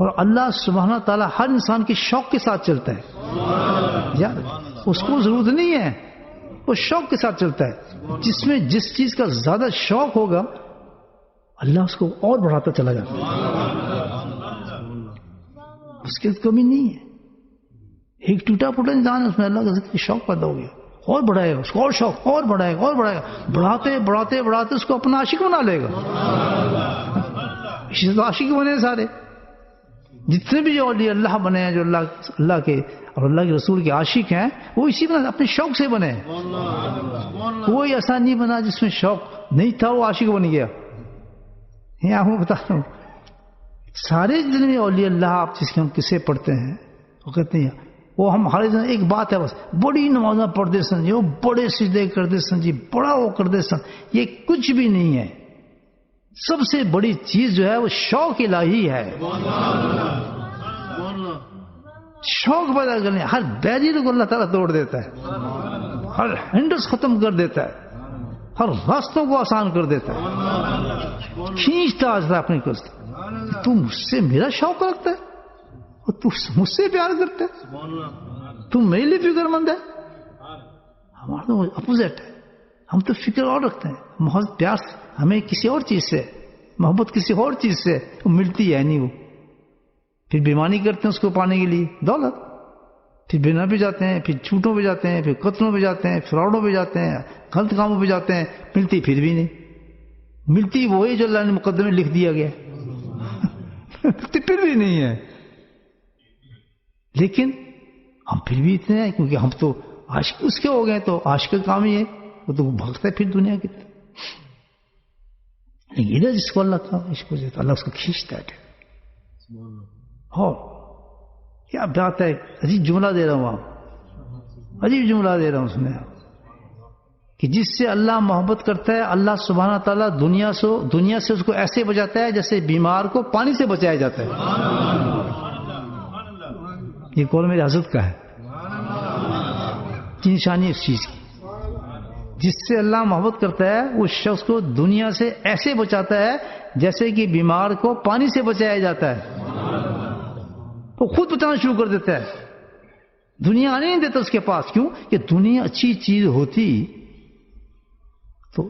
اور اللہ سبحانہ تعالیٰ ہر انسان کی شوق کے ساتھ چلتا ہے یار، اس کو ضرورت نہیں ہے، وہ شوق کے ساتھ چلتا ہے. جس میں جس چیز کا زیادہ شوق ہوگا اللہ اس کو اور بڑھاتا چلا جاتا ہے، اس کی کمی نہیں ہے. ایک ٹوٹا پھوٹا انسان ہے، اس میں اللہ کا ذکر شوق پیدا ہو گیا، اور بڑھائے گا اس کو، اور شوق اور بڑھائے گا اور بڑھائے گا، بڑھاتے بڑھاتے بڑھاتے اس کو اپنا عاشق بنا لے گا. اسی سے تو عاشق بنے سارے، جتنے بھی جو اولیاء اللہ بنے ہیں، جو اللہ کے اور اللہ کے رسول کے عاشق ہیں، وہ اسی بنا اپنے شوق سے بنے. کوئی ایسا نہیں بنا جس میں شوق نہیں تھا وہ عاشق بن گیا. یہ آپ کو بتا رہا ہوں، سارے جتنے بھی اولیاء اللہ آپ جس کے ہم کسے پڑھتے ہیں وہ کہتے ہیں وہ ہم ہر ایک بات ہے، بس بڑی نمازیں پڑھتے سن جی، وہ بڑے سجدے کرتے سن جی، بڑا وہ کرتے سن. یہ کچھ بھی نہیں ہے. سب سے بڑی چیز جو ہے وہ شوق الہی ہے. شوق پیدا کرنے، ہر بیریئر کو اللہ تعالیٰ توڑ دیتا ہے، ہر ہنڈرز ختم کر دیتا ہے، ہر راستوں کو آسان کر دیتا ہے، کھینچتا آتا ہے اپنے کو. تم مجھ سے میرا شوق رکھتا ہے اور تو مجھ سے پیار کرتا ہے، تم میرے لیے فکر مند ہے. ہمارا تو اپوزٹ ہے، ہم تو فکر اور رکھتے ہیں، محبت پیار ہمیں کسی اور چیز سے، محبت کسی اور چیز سے وہ ملتی ہے نہیں. وہ پھر بیمانی کرتے ہیں اس کو پانے کے لیے دولت، پھر بنا پہ جاتے ہیں، پھر جھوٹوں پہ جاتے ہیں، پھر قتلوں پہ جاتے ہیں، فراڈوں پہ جاتے ہیں، غلط کاموں پہ جاتے ہیں. ملتی پھر بھی نہیں، ملتی وہی جو اللہ نے مقدمے لکھ دیا گیا پھر بھی نہیں ہے. لیکن ہم پھر بھی اتنے ہیں کیونکہ ہم تو عاشق اس کے ہو گئے، تو عاشق کا کام ہی ہے، وہ تو بھاگتا ہے پھر دنیا کی. لیکن ادھر جس کو اللہ تعالیٰ عشق ہو جاتا ہے، اللہ اس کو کھینچتا ہے. اور کیا بات ہے، عجیب جملہ دے رہا ہوں، آپ عجیب جملہ دے رہا ہوں اس میں، کہ جس سے اللہ محبت کرتا ہے، اللہ سبحانہ تعالیٰ دنیا سے اس کو ایسے بچاتا ہے جیسے بیمار کو پانی سے بچایا جاتا ہے. یہ قول میرے حضرت کا ہے، کی نشانی اس چیز کی. جس سے اللہ محبت کرتا ہے اس شخص کو دنیا سے ایسے بچاتا ہے جیسے کہ بیمار کو پانی سے بچایا جاتا ہے. وہ خود بچانا شروع کر دیتا ہے، دنیا آنے نہیں دیتا اس کے پاس. کیوں کہ دنیا اچھی چیز ہوتی تو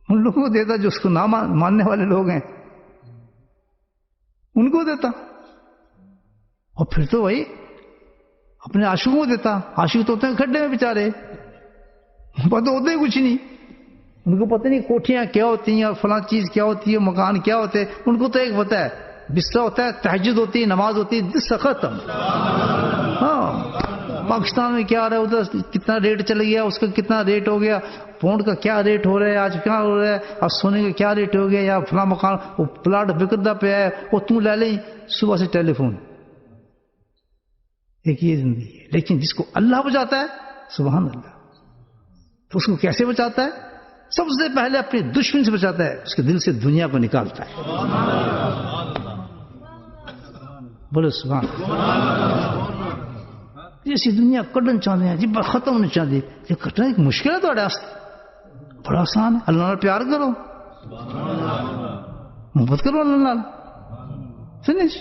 ان لوگوں کو دیتا جو اس کو نہ ماننے والے لوگ ہیں، ان کو دیتا. اور پھر تو وہی اپنے عاشقوں کو دیتا. عاشق تو ہوتے ہیں کھڈے میں بیچارے، پتہ ہوتے ہی کچھ نہیں، ان کو پتہ نہیں کوٹھیاں کیا ہوتی ہیں اور فلاں چیز کیا ہوتی ہے، مکان کیا ہوتے ہیں. ان کو تو ایک پتہ ہے، بستر ہوتا ہے، تہجد ہوتی ہے، نماز ہوتی ہے، دس ختم. ہاں پاکستان میں کیا ہو رہا ہے، ادھر کتنا ریٹ چل گیا، اس کا کتنا ریٹ ہو گیا، پونڈ کا کیا ریٹ ہو رہا ہے آج، کیا ہو رہا ہے، اور سونے کا کیا ریٹ ہو گیا، یا فلاں مکان وہ پلاٹ بکردہ پہ ہے، وہ تم لے لیں. صبح سے ٹیلی فون. ایک یہ زندگی ہے. لیکن جس کو اللہ بچاتا ہے، سبحان اللہ، تو اس کو کیسے بچاتا ہے؟ سب سے پہلے اپنے دشمن سے بچاتا ہے، اس کے دل سے دنیا کو نکالتا ہے. بولے سبحان اللہ. جیسی دنیا کٹن چاہتے ہیں جی، ختم نہیں چاہتے، یہ کٹنا ایک مشکل ہے تو بڑا آسان ہے. اللہ پیار کرو، محبت کرو اللہ، فنش.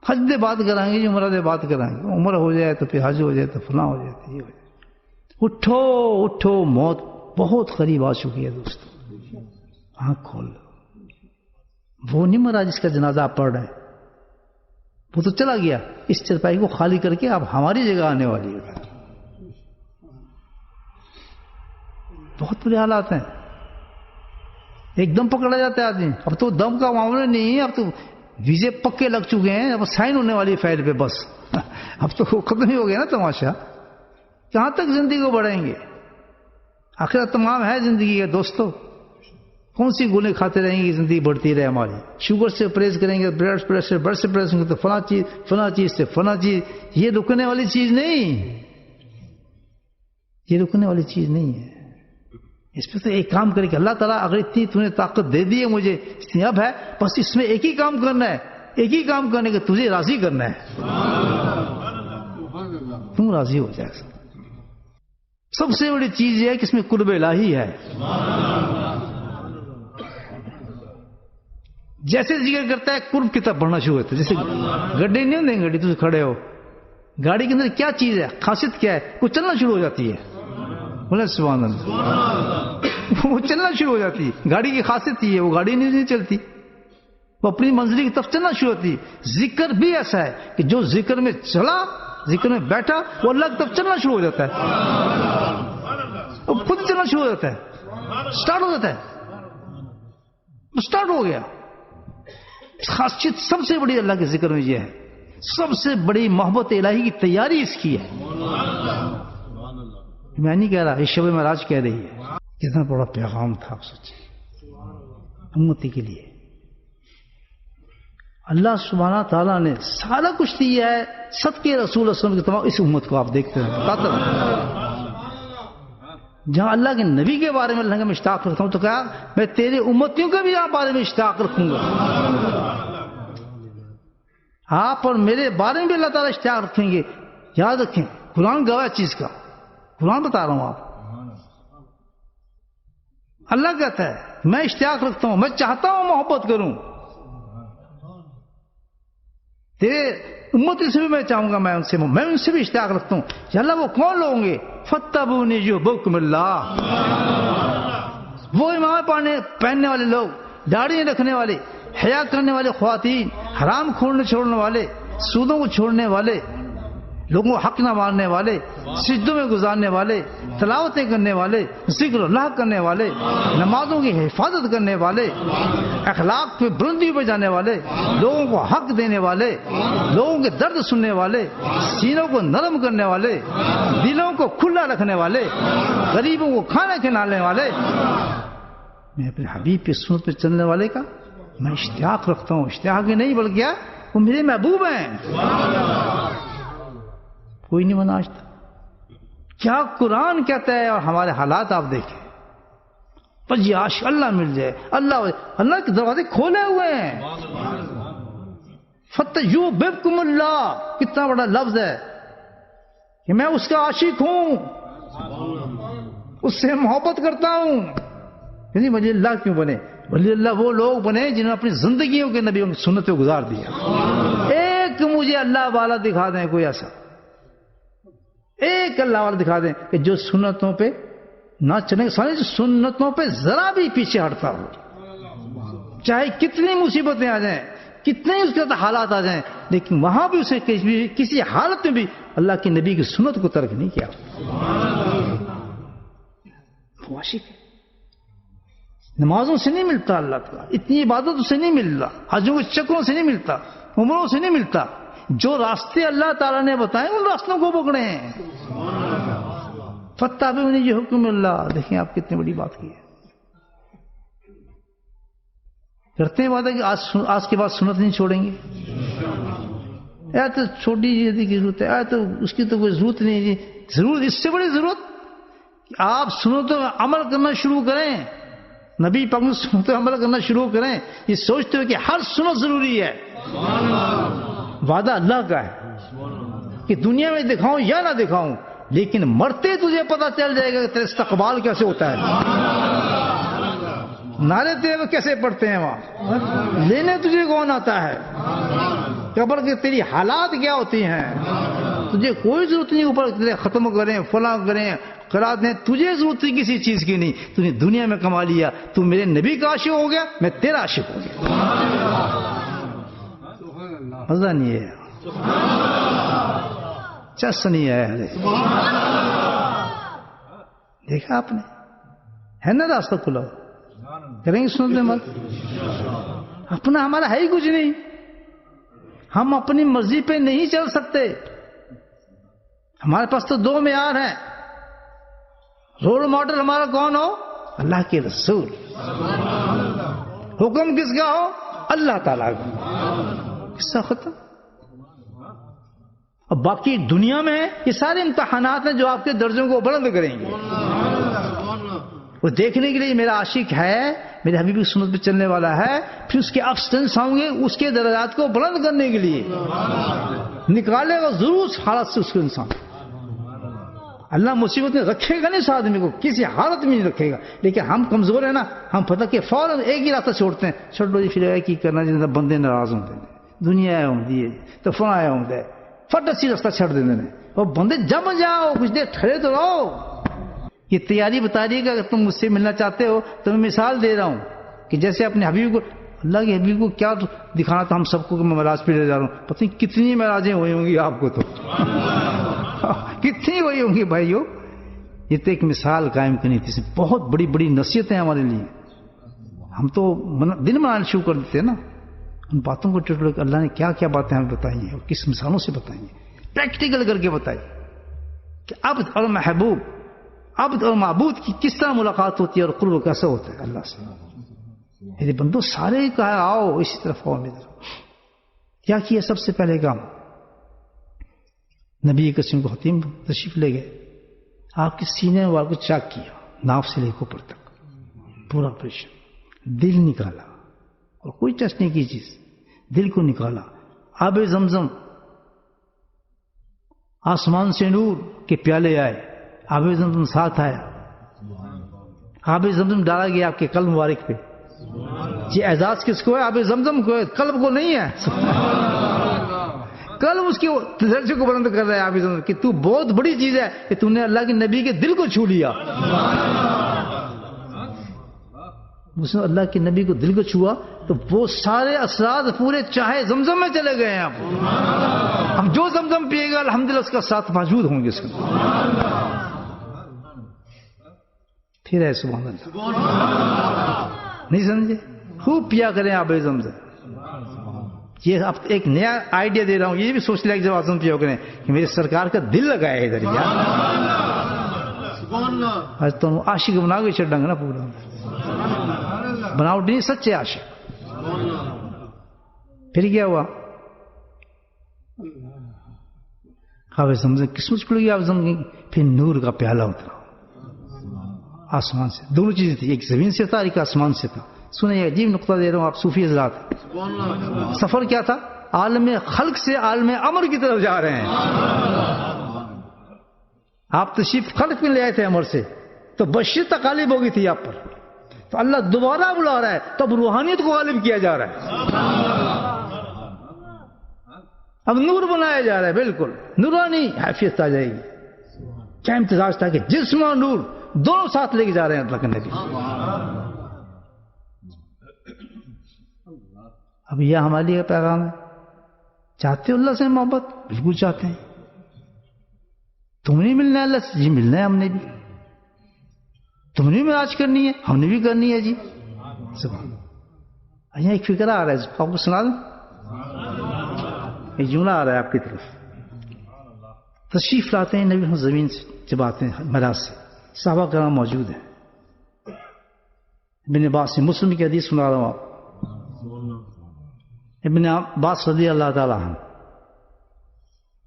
حج دے بات کرائیں گے جی، عمرہ دے بات کرائیں گے، عمر ہو جائے تو پھر حج ہو جائے تو فلاں ہو جائے تو یہ ہو جائے. اٹھو اٹھو، موت بہت قریب آ چکی ہے دوستو. آنکھ کھول لو. وہ نہیں مرا جس کا جنازہ آپ پڑھ رہے ہیں، وہ تو چلا گیا. اس چرپائی کو خالی کر کے اب ہماری جگہ آنے والی ہے. بہت بڑے حالات ہیں. ایک دم پکڑا جاتا ہے آدمی. اب تو دم کا معاملہ نہیں ہے، اب تو ویزے پکے لگ چکے ہیں، اب سائن ہونے والی فائل پہ بس. اب تو ختم ہی ہو گیا نا تماشا. کہاں تک زندگی کو بڑھائیں گے؟ آخرت تمام ہے زندگی ہے دوستو. کون سی گولیں کھاتے رہیں گے زندگی بڑھتی رہے ہماری؟ شوگر سے پرہیز کریں گے، بلڈ پریشر سے پرہیز کریں گے تو فلاں چیز سے فلاں چیز. یہ رکنے والی چیز نہیں، یہ رکنے والی چیز نہیں ہے. اس پہ تو ایک کام کرے کہ اللہ تعالیٰ اگر اتنی تو نے طاقت دے دی ہے مجھے، اتنی اب ہے، بس اس میں ایک ہی کام کرنا ہے، ایک ہی کام کرنے کے تجھے راضی کرنا ہے. تم راضی ہو جائے. سب سے بڑی چیز یہ ہے کہ اس میں قرب الہی ہے. جیسے ذکر کرتا ہے قرب کی طرف بڑھنا شروع ہوتا ہے. جیسے گڈے نہیں ہوتے گڈی تو کھڑے ہو, گاڑی کے اندر کیا چیز ہے, خاصیت کیا ہے, وہ چلنا شروع ہو جاتی ہے. بولے سبحان اللہ, وہ چلنا شروع ہو جاتی ہے. گاڑی کی خاصیت یہ ہے, وہ گاڑی نہیں چلتی, وہ اپنی منزل کی طرف چلنا شروع ہوتی ہے. ذکر بھی ایسا ہے کہ جو ذکر میں چلا, ذکر میں بیٹھا, وہ اللہ کی طرف چلنا شروع ہو جاتا ہے, وہ خود چلنا شروع ہو جاتا ہے, اسٹارٹ ہو جاتا ہے, اسٹارٹ ہو گیا. خاصیت سب سے بڑی اللہ کے ذکر میں یہ ہے, سب سے بڑی محبت الہی کی تیاری اس کی ہے. میں نہیں کہہ رہا, یہ شب معراج کہہ رہی ہے. کتنا بڑا پیغام تھا آپ سوچیں امتی کے لیے. اللہ سبحانہ تعالیٰ نے سارا کچھ دیا ہے صدقے رسول صلی اللہ علیہ وسلم کے تمام. اس امت کو آپ دیکھتے ہیں, جہاں اللہ کے نبی کے بارے میں اللہ کا میں اشتاق رکھتا ہوں, تو کہا میں تیرے امتیوں کے بھی بارے میں اشتاق رکھوں گا. آپ اور میرے بارے میں بھی اللہ تعالیٰ اشتیاق رکھیں گے. یاد رکھیں, قرآن گواہ چیز کا, قرآن بتا رہا ہوں آپ. اللہ کہتا ہے میں اشتیاق رکھتا ہوں, میں چاہتا ہوں محبت کروں. تیرے امتی سے بھی میں چاہوں گا, میں ان سے بھی اشتیاق رکھتا ہوں. یا اللہ وہ کون لوگ ہوں گے, فَاتَّبُونِي يُحْبِبْكُمُ اللَّهُ, وہ امام پہننے والے لوگ, داڑھی رکھنے والے, حیا کرنے والے خواتین, حرام کھولنے چھوڑنے والے, سودوں کو چھوڑنے والے, لوگوں کو حق نہ مارنے والے, سجدوں میں گزارنے والے, تلاوتیں کرنے والے, ذکر اللہ کرنے والے, نمازوں کی حفاظت کرنے والے, اخلاق پہ بلندی پہ جانے والے, لوگوں کو حق دینے والے, لوگوں کے درد سننے والے, سینوں کو نرم کرنے والے, دلوں کو کھلا رکھنے والے, غریبوں کو کھانا کھلانے والے. میں اپنے حبیب کی سنت پہ چلنے والے کا میں اشتیاق رکھتا ہوں. اشتیاق ہی نہیں بلکہ وہ میرے محبوب ہیں. کوئی نہیں مناجتا. کیا قرآن کہتا ہے اور ہمارے حالات آپ دیکھیں. پر جی عاشق اللہ مل جائے, اللہ کے دروازے کھولے ہوئے ہیں. فَاتَّبِعُوا اللَّهَ, کتنا بڑا لفظ ہے کہ میں اس کا عاشق ہوں, اس سے محبت کرتا ہوں. یعنی ولی اللہ کیوں بنے؟ ولی اللہ وہ لوگ بنے جنہوں نے اپنی زندگیوں کے نبی سنتوں کو گزار دیا. ایک مجھے اللہ والا دکھا دیں, کوئی ایسا ایک اللہ والا دکھا دیں کہ جو سنتوں پہ نہ چلیں, سارے سنتوں پہ ذرا بھی پیچھے ہٹتا ہو, چاہے کتنی مصیبتیں آ جائیں, کتنے اس کے حالات آ جائیں, لیکن وہاں بھی اسے کسی حالت میں بھی اللہ کے نبی کی سنت کو ترک نہیں کیا. وہ عاشق ہے. نمازوں سے نہیں ملتا اللہ تعالیٰ, اتنی عبادتوں سے نہیں ملتا, حجوں کے چکروں سے نہیں ملتا, عمروں سے نہیں ملتا. جو راستے اللہ تعالیٰ نے بتائے ان راستوں کو پکڑے ہیں. فَاتَّبِعُونِي يُحْبِبْكُمُ اللَّهُ. دیکھیں آپ کتنی بڑی بات کی ہے. کرتے ہیں وعدہ کہ آج کے بعد سنت نہیں چھوڑیں گے. یا تو چھوٹی چیز کی ضرورت ہے, یا تو اس کی تو کوئی ضرورت نہیں ہے. ضرورت اس سے بڑی ضرورت کہ آپ سنتوں میں عمل کرنا شروع کریں, نبی پاک نے سنتوں عمل کرنا شروع کریں. یہ سوچتے ہوئے کہ ہر سنت ضروری ہے. وعدہ اللہ کا ہے کہ دنیا میں دکھاؤں یا نہ دکھاؤں, لیکن مرتے تجھے پتا چل جائے گا کہ تیرا استقبال کیسے ہوتا ہے, نعرے تیرے کیسے پڑھتے ہیں وہاں, لینے تجھے کون آتا ہے, قبر کے تیری حالات کیا ہوتی ہیں. تجھے کوئی ضرورت نہیں اوپر تیرے ختم کریں, فلاں کریں, کرا دیں. تجھے ضرورت نہیں کسی چیز کی نہیں. تو نے دنیا میں کما لیا, تو میرے نبی کا عاشق ہو گیا, میں تیرا عاشق ہو گیا. مزہ نہیں ہے, چس نہیں ہے. دیکھا آپ نے, ہے نا راستہ کھلا, کریں گے سنت میں مت. اپنا ہمارا ہے ہی کچھ نہیں. ہم اپنی مرضی پہ نہیں چل سکتے. ہمارے پاس تو دو معیار ہیں. رول ماڈل ہمارا کون ہو؟ اللہ کے رسول. حکم کس کا ہو؟ اللہ تعالیٰ کا. قصہ ختم. اب باقی دنیا میں یہ سارے امتحانات ہیں جو آپ کے درجوں کو بلند کریں گے. وہ دیکھنے کے لیے میرا عاشق ہے, میرے حبیب کی سنت پہ چلنے والا ہے, پھر اس کے ابسٹنس ہوں گے اس کے درجات کو بلند کرنے کے لیے. نکالے گا ضرور حالت سے اس کو انسان. اللہ مصیبت میں رکھے گا نہیں اس آدمی کو، کسی حالت میں نہیں رکھے گا، لیکن ہم کمزور ہیں نا، ہم پتہ کہ فوراً ایک ہی راستہ چھوڑتے ہیں، چھوڑو جی پھر کی کرنا جی بندے ناراض ہوتے ہیں، دنیا آیا ہوں تو فلاں آیا ہوں فٹ اسی راستہ چھڑ دیتے ہیں، اور بندے جم جاؤ کچھ دیر ٹھہرے تو رہو۔ یہ تیاری بتا رہی ہے کہ اگر تم مجھ سے ملنا چاہتے ہو تو میں مثال دے رہا ہوں کہ جیسے اپنے حبیب کو، اللہ کے حبیب کو کیا دکھانا تھا ہم سب کو کہ میں معراج پہ لے جا رہا ہوں، پتہ نہیں کتنی معراجیں ہوئی ہوں گی آپ کو، تو کتنی ہوئی ہوں گی بھائیو۔ یہ تو ایک مثال قائم کرنی تھی، اس میں بہت بڑی بڑی نصیحتیں ہمارے لیے، ہم تو دن منانا شروع کر دیتے ہیں نا ان باتوں کو ٹوٹ کہ اللہ نے کیا کیا باتیں ہمیں بتائی ہیں اور کس مثالوں سے بتائی ہیں، پریکٹیکل کر کے بتائی کہ عبد اور محبوب، عبد اور معبود کی کس طرح ملاقات ہوتی ہے اور قرب کیسا ہوتا ہے اللہ سے۔ میرے بندو سارے کہا آؤ اسی طرف آؤ میری طرف۔ کیا کیا سب سے پہلے کام؟ نبی کریم کو حتیم تشریف لے گئے، آپ کے سینے وال کو چاک کیا، ناف سے لے کے اوپر تک پورا آپریشن، دل نکالا اور کوئی ٹیسٹ نہیں کی چیز، دل کو نکالا، آب زمزم، آسمان سے نور کے پیالے آئے، آب زمزم ساتھ آیا، آب زمزم ڈالا گیا آپ کے قلب مبارک پہ۔ یہ اعزاز کس کو ہے؟ آب زمزم کو ہے، قلب کو نہیں ہے۔ قلب اس کے درجے کو بلند کر رہا ہے آب زمزم کہ تو بہت بڑی چیز ہے کہ تو نے اللہ کے نبی کے دل کو چھو لیا۔ اس نے اللہ کے نبی کو دل کو چھوا تو وہ سارے اثرات پورے چاہے زمزم میں چلے گئے ہیں۔ ہم جو زمزم پیے گا الحمدللہ اس کا ساتھ موجود ہوں گے اس کے پھر ہے سبحان اللہ، نہیں سمجھے؟ خوب پیا کریں آب زمزم۔ یہ اب ایک نیا آئیڈیا دے رہا ہوں، یہ بھی سوچ لیا کہ جب آزم پیا کریں کہ میرے سرکار کا دل لگا ہے ادھر یار، آج تو عاشق بنا کے چڑھیں گے نا، پورا بناوٹ نہیں، سچے عاشق۔ پھر کیا ہوا؟ آب زمزم قسمت پڑ گئی، آب زمزم پھر نور کا پیالہ اترا آسمان سے، دونوں چیزیں تھی، ایک زمین سے تھا ایک آسمان سے تھا۔ سنیں عجیب نقطہ دے رہا ہوں آپ صوفی حضرات، سفر کیا تھا؟ عالم خلق سے عالم امر کی طرف جا رہے ہیں۔ آپ تشریف خلق میں لے آئے تھے امر سے، تو بشریت غالب ہو گئی تھی آپ پر، تو اللہ دوبارہ بلا رہا ہے، تب روحانیت کو غالب کیا جا رہا ہے، اب نور بنایا جا رہا ہے، بالکل نورانی حیثیت آ جائے گی۔ کیا امتزاج تھا کہ جسم اور نور دونوں ساتھ لے کے جا رہے ہیں اللہ کے نبی۔ اب یہ ہمارے لیے پیغام ہے، چاہتے ہو اللہ سے محبت؟ بالکل چاہتے ہیں۔ تم نے ملنا ہے اللہ سے؟ جی ملنا ہے ہم نے بھی۔ تم نے معراج کرنی ہے؟ ہم نے بھی کرنی ہے جی۔ یہاں ایک فکر آ رہا ہے، آپ کو سنا دوں، ایک جملہ آ رہا ہے آپ کی طرف۔ تشریف لاتے ہیں نبی زمین سے، جب آتے ہیں معراج سے، صحابہ کرام موجود ہیں۔ ابن عباس سے مسلم کی حدیث سنا رہا ہوں آپ، ابن عباس رضی اللہ تعالیٰ عنہ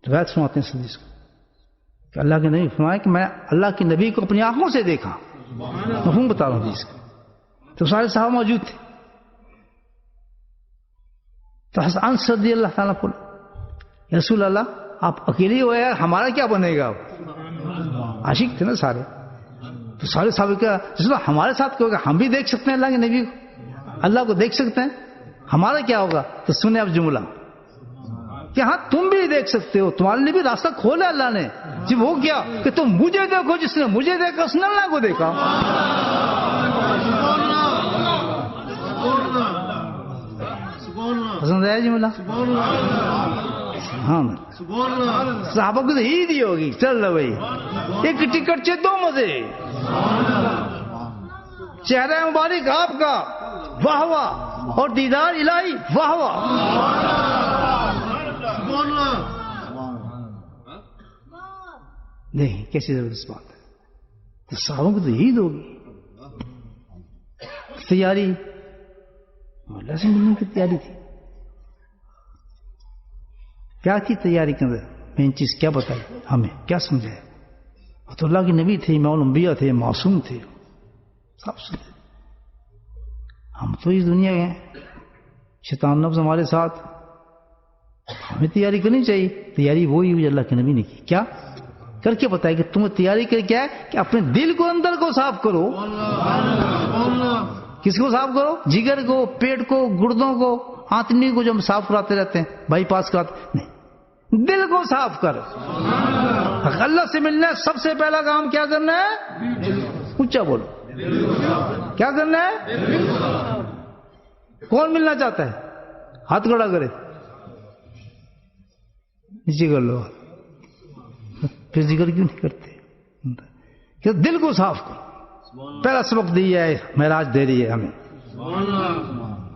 روایت سناتے ہیں اس حدیث کو کہ اللہ کے نبی فرمایا کہ میں اللہ کے نبی کو اپنی آنکھوں سے دیکھا، مفہوم بتا رہا ہوں حدیث کا۔ تو سارے صحابہ موجود تھے، تو انس رضی اللہ تعالیٰ کو، یا رسول اللہ آپ اکیلے ہو یار، ہمارا کیا بنے گا؟ عاشق تھے نا سارے، تو سارے صحابہ کیا رسول اللہ ہمارے ساتھ کیا ہوگا؟ ہم بھی دیکھ سکتے ہیں اللہ کے نبی کو، اللہ کو دیکھ سکتے ہیں، ہمارا کیا ہوگا؟ تو سنیں اب جملہ کہ ہاں تم بھی دیکھ سکتے ہو، تمہارے لیے بھی راستہ کھولا اللہ نے جی۔ وہ کیا کہ تم مجھے دیکھو، جس نے مجھے دیکھا اس نے اللہ کو دیکھا۔ پسند آیا جملہ؟ ہاں صحابہ کو تو عید ہی ہوگی، چل رہا بھائی ایک ٹکٹ سے دو مزے، چہرہ مبارک آپ کا واہ واہ، اور دیدار الہی واہ واہ۔ نہیں کیسی زبردست بات ہے، تو صحابوں کو تو عید ہوگی، تیاری اللہ سے ملنے کی تیاری تھی۔ کیا تھی تیاری کے اندر؟ مین چیز کیا بتائی ہمیں، کیا سمجھائے؟ تو اللہ کے نبی تھے، امام الانبیاء تھے، معصوم تھے، سب سنتے۔ ہم تو اس دنیا کے ہیں، شیطان نفس ہمارے ساتھ، ہمیں تیاری کرنی چاہیے۔ تیاری وہی ہوئی اللہ کے نبی نے کی، کیا کر کے بتایا کہ تمہیں تیاری کر کیا ہے کہ اپنے دل کو اندر کو صاف کرو. کس کو صاف کرو؟ جگر کو، پیٹ کو، گردوں کو، آنتنی کو جو ہم صاف کراتے رہتے ہیں، بائی پاس کراتے نہیں، دل کو صاف کر. اللہ سے ملنا ہے سب سے پہلا کام کیا کرنا ہے؟ اونچا بولو، کیا کرنا ہے؟ کون ملنا چاہتا ہے؟ ہاتھ کھڑا کرے، نیچے کر لو. پھر ذکر کیوں نہیں کرتے؟ کہ دل کو صاف کرو. پہلا سبق دیا ہے معراج دے رہی ہے ہمیں.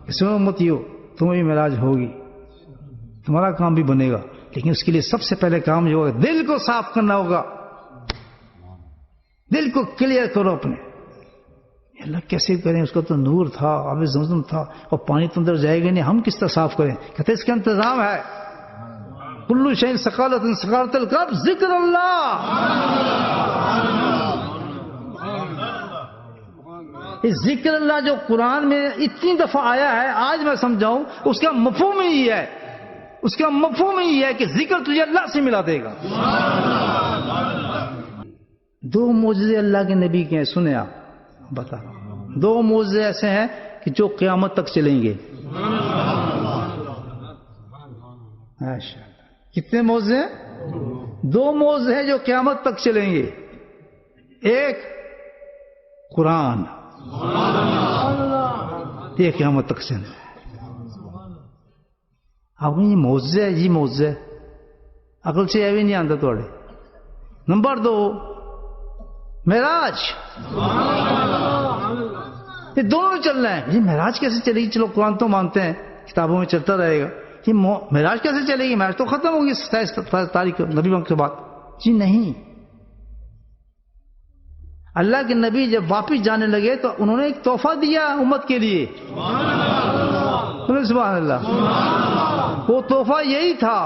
اس میں امتیو تمہیں بھی معراج ہوگی، تمہارا کام بھی بنے گا، لیکن اس کے لیے سب سے پہلے کام جو ہوگا دل کو صاف کرنا ہوگا. دل کو کلیئر کرو اپنے. اللہ کیسے کریں؟ اس کا تو نور تھا، آب زمزم تھا، اور پانی تو اندر جائے گا نہیں، ہم کس طرح صاف کریں؟ کہتے اس کا انتظام ہے. کلو شیء ثقالۃ ثقالۃ القلب ذکر اللہ. اس ذکر اللہ جو قرآن میں اتنی دفعہ آیا ہے، آج میں سمجھاؤں اس کا مفہوم ہی ہے، اس کا مفہوم ہی ہے کہ ذکر تجھے اللہ سے ملا دے گا. دو معجزے اللہ کے نبی کے ہیں، سنیں آپ بتا. دو معجزے ایسے ہیں کہ جو قیامت تک چلیں گے. کتنے معجزے ہیں؟ دو معجزے ہیں جو قیامت تک چلیں گے. ایک قرآن، یہ قیامت تک چلیں گے. آپ کو یہ معجزہ ہے، یہ معجزہ ہے، عقل سے یہ بھی نہیں آتا تھوڑے. نمبر دو معراج. یہ دونوں چل رہے ہیں. یہ معراج کیسے چلے گی؟ چلو قرآن تو مانتے ہیں، کتابوں میں چلتا رہے گا. یہ معراج کیسے چلے گی؟ معراج تو ختم ہوگی 27 تاریخ نبی کے بعد. جی نہیں، اللہ کے نبی جب واپس جانے لگے تو انہوں نے ایک تحفہ دیا امت کے لیے. سبحان اللہ. وہ تحفہ یہی تھا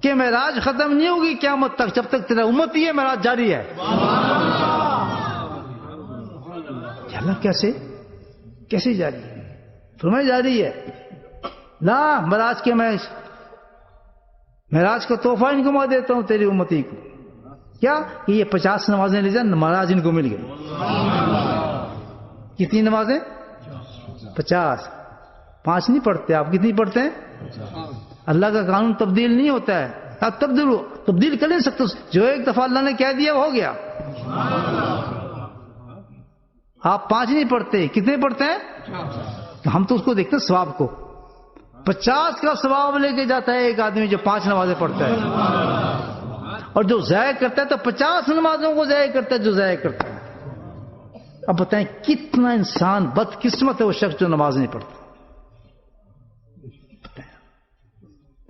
کہ معراج ختم نہیں ہوگی قیامت تک، جب تک تیرا امت ہی ہے معراج جاری ہے. اللہ کیسے جاری ہے؟ فرمایا جاری ہے. لا معراج کے میں معراج کا تحفہ ان کو میں دیتا ہوں تیری امتی کو. کیا کہ یہ 50 نمازیں لے جائیں، معراج ان کو مل گئی. کتنی نمازیں؟ 50. 5 نہیں پڑھتے آپ، کتنی پڑھتے ہیں؟ اللہ کا قانون تبدیل نہیں ہوتا ہے. آپ تبدیل کر نہیں سکتے. جو ایک دفعہ اللہ نے کہہ دیا وہ ہو گیا. آپ 5 نہیں پڑھتے، کتنے پڑھتے ہیں؟ ہم تو اس کو دیکھتے ہیں ثواب کو. 50 کا ثواب لے کے جاتا ہے ایک آدمی جو 5 نمازیں پڑھتا ہے، اور جو ضائع کرتا ہے تو 50 نمازوں کو ضائع کرتا ہے جو ضائع کرتا ہے. اب بتائیں کتنا انسان بدقسمت ہے وہ شخص جو نماز نہیں پڑھتا.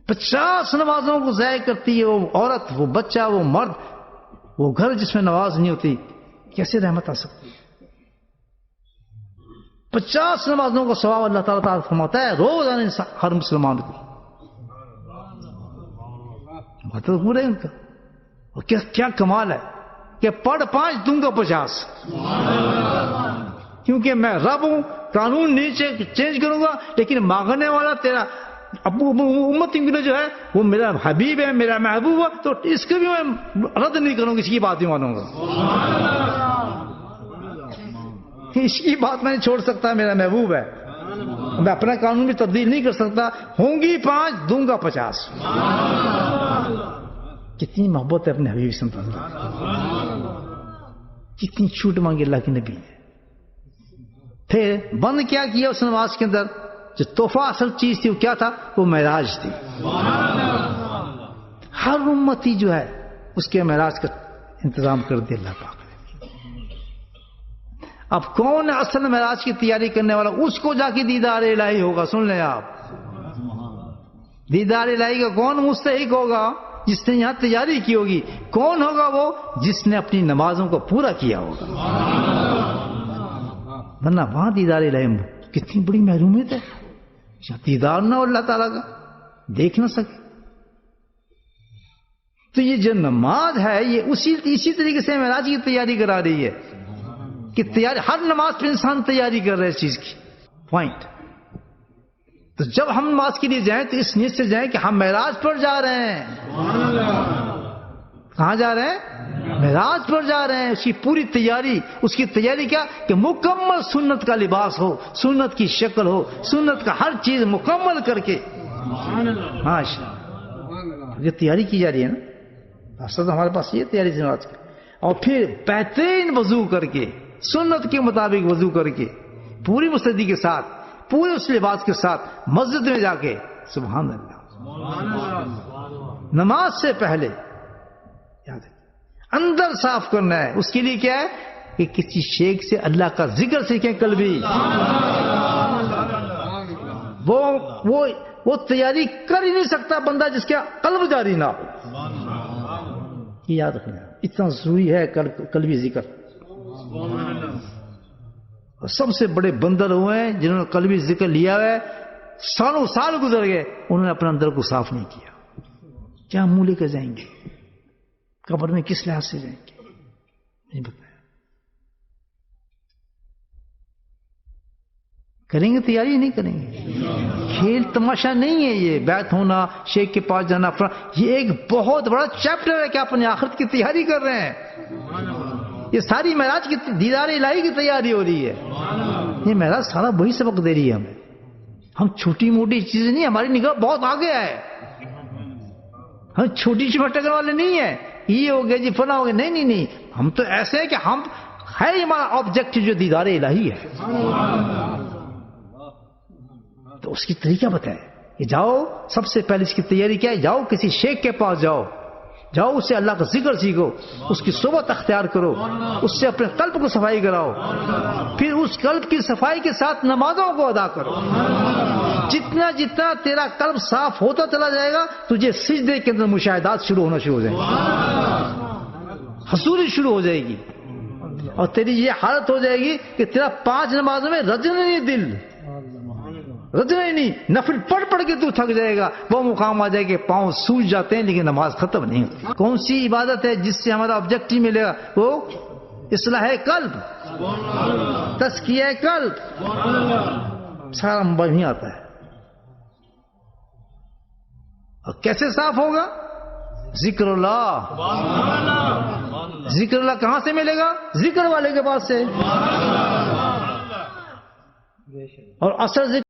50 نمازوں کو ضائع کرتی ہے وہ عورت، وہ بچہ، وہ مرد، وہ گھر جس میں نماز نہیں ہوتی. کیسے رحمت آ سکتی؟ 50 نمازوں کا ثواب اللہ تعالیٰ فرماتا ہے روزانہ انسان ہر مسلمان کو. مطلب پورے ان کا کیا کمال ہے کہ پڑھ 5 دوں گا 50. کیونکہ میں رب ہوں، قانون نہیں چینج کروں گا، لیکن مانگنے والا تیرا امت جو ہے وہ میرا حبیب ہے، میرا محبوب ہے، تو اس کو بھی میں رد نہیں کروں گا، اس کی بات نہیں مانوں گا. اس کی بات میں نہیں چھوڑ سکتا، میرا محبوب ہے، میں اپنا قانون بھی تبدیل نہیں کر سکتا. ہوں گی 5 دوں گا 50. کتنی محبت ہے اپنے حبیب صلی اللہ علیہ وسلم. کتنی چھوٹ مانگی اللہ کے نبی نے. پھر بند کیا اس نماز کے اندر؟ جو تحفہ اصل چیز تھی وہ کیا تھا؟ وہ معراج تھی. ہر امتی جو ہے اس کے معراج کا انتظام کر دیا اللہ پاک نے. اب کون اصل معراج کی تیاری کرنے والا؟ اس کو جا کے دیدار الہی ہوگا. سن لیں آپ، دیدار الہی کا کون مستحق ہوگا؟ جس نے یہاں تیاری کی ہوگی. کون ہوگا وہ؟ جس نے اپنی نمازوں کو پورا کیا ہوگا. ورنہ وہاں دیدار الہی کتنی بڑی محرومیت ہے. دیدار نہ ہو اللہ تعالیٰ کا، دیکھ نہ سکے. تو یہ جو نماز ہے یہ اسی طریقے سے معراج کی تیاری کرا رہی ہے کہ تیاری ہر نماز پہ انسان تیاری کر رہے اس چیز کی پوائنٹ. تو جب ہم نماز کے لیے جائیں تو اس نیت سے جائیں کہ ہم معراج پر جا رہے ہیں. کہاں جا رہے ہیں؟ معراج پر جا رہے ہیں. اس کی پوری تیاری, اس کی تیاری کیا کہ مکمل سنت کا لباس ہو, سنت کی شکل ہو, سنت کا ہر چیز مکمل کر کے. یہ تیاری کی جا رہی ہے نا, اصل ہمارے پاس یہ تیاری ہے آج کی. اور پھر بہترین وضو کر کے, سنت کے مطابق وضو کر کے, پوری مستعدی کے ساتھ, پورے اس لباس کے ساتھ مسجد میں جا کے, سبحان اللہ, نماز سے پہلے یاد ہے اندر صاف کرنا ہے. اس کے لیے کیا ہے کہ کسی شیخ سے اللہ کا ذکر سیکھیں قلبی. وہ تیاری کر ہی نہیں سکتا بندہ جس کا قلب جاری نہ ہو. یہ یاد رکھنا اتنا ضروری ہے قلبی ذکر. اور سب سے بڑے بندر ہوئے ہیں جنہوں نے قلبی ذکر لیا ہے, سالوں سال گزر گئے, انہوں نے اپنے اندر کو صاف نہیں کیا. کیا منہ لے کر جائیں گے قبر میں, کس لحاظ سے جائیں گے نہیں بتایا. کریں گے تیاری نہیں کریں گے. کھیل تماشا نہیں ہے یہ بیعت ہونا, شیخ کے پاس جانا. یہ ایک بہت بڑا چیپٹر ہے کہ اپنی آخرت کی تیاری کر رہے ہیں. یہ ساری معراج کی دیدار الہی کی تیاری ہو رہی ہے. یہ معراج سارا وہی سبق دے رہی ہے ہمیں. ہم چھوٹی موٹی چیزیں نہیں, ہماری نگاہ بہت آگے ہے. ہم چھوٹی چمٹکنے والے نہیں ہیں, یہ ہو گیا جی فنا ہو گیا, نہیں نہیں. ہم تو ایسے ہیں کہ ہم ہے ہمارا آبجیکٹ جو دیدار الہی ہے. تو اس کی طریقہ بتائے کہ جاؤ, سب سے پہلے اس کی تیاری کیا ہے, جاؤ کسی شیخ کے پاس جاؤ, جاؤ اس سے اللہ کا ذکر سیکھو, اس کی صحبت اختیار کرو, اس سے اپنے قلب کو صفائی کراؤ, پھر اس قلب کی صفائی کے ساتھ نمازوں کو ادا کرو. جتنا جتنا تیرا قلب صاف ہوتا چلا جائے گا, تجھے سجدے کے اندر مشاہدات شروع ہونا شروع ہو جائیں گے, حضوری شروع ہو جائے گی, اور تیری یہ حالت ہو جائے گی کہ تیرا 5 نمازوں میں رجنے نہیں دل, رجنے نہیں, نفل پڑھ پڑھ کے تو تھک جائے گا. وہ مقام آ جائے کہ پاؤں سوج جاتے ہیں لیکن نماز ختم نہیں ہوتی. کون سی عبادت ہے جس سے ہمارا آبجیکٹو ملے گا؟ وہ اصلاح قلب, تزکیہ قلب, سارا وہیں آتا ہے. اور کیسے صاف ہوگا؟ ذکر اللہ. ذکر اللہ کہاں سے ملے گا؟ ذکر والے کے پاس سے. اور اثر ذکر